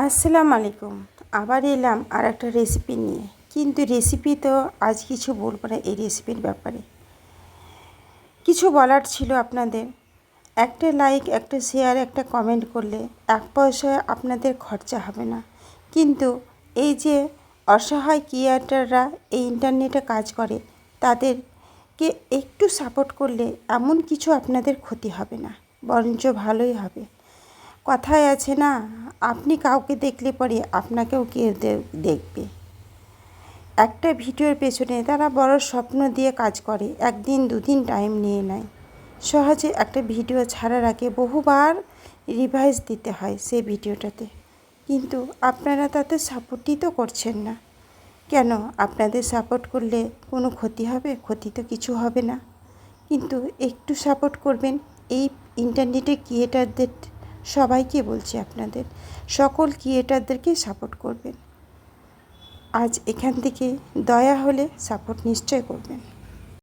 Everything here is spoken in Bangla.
আসসালামু আলাইকুম। আবার এলাম আর একটা রেসিপি নিয়ে, কিন্তু রেসিপি তো আজ কিছু বলবো না। এই রেসিপির ব্যাপারে কিছু বলার ছিল আপনাদের। একটা লাইক, একটা শেয়ার, একটা কমেন্ট করলে এক পয়সা আপনাদের খরচা হবে না, কিন্তু এই যে অসহায় ক্রিয়েটাররা এই ইন্টারনেটে কাজ করে তাদেরকে একটু সাপোর্ট করলে এমন কিছু আপনাদের ক্ষতি হবে না, বরঞ্চ ভালোই হবে। কথায় আছে না, আপনি কাউকে দেখলে পরে আপনাকেও কেউ দেখবে। একটা ভিডিওর পেছনে তারা বড় স্বপ্ন দিয়ে কাজ করে, একদিন দুদিন টাইম নিয়ে নেয়। সহজে একটা ভিডিও ছাড়ার আগে বহুবার রিভাইজ দিতে হয় সেই ভিডিওটাতে, কিন্তু আপনারা তাতে সাপোর্টই তো করছেন না। কেন? আপনাদের সাপোর্ট করলে কোনো ক্ষতি হবে? ক্ষতি তো কিছু হবে না, কিন্তু একটু সাপোর্ট করবেন। এই ইন্টারনেটে ক্রিয়েটারদের সবাইকে বলছি, আপনাদের সকল ক্রিয়েটারদেরকে সাপোর্ট করবেন। আজ এখান থেকে দয়া হলে সাপোর্ট নিশ্চয় করবেন।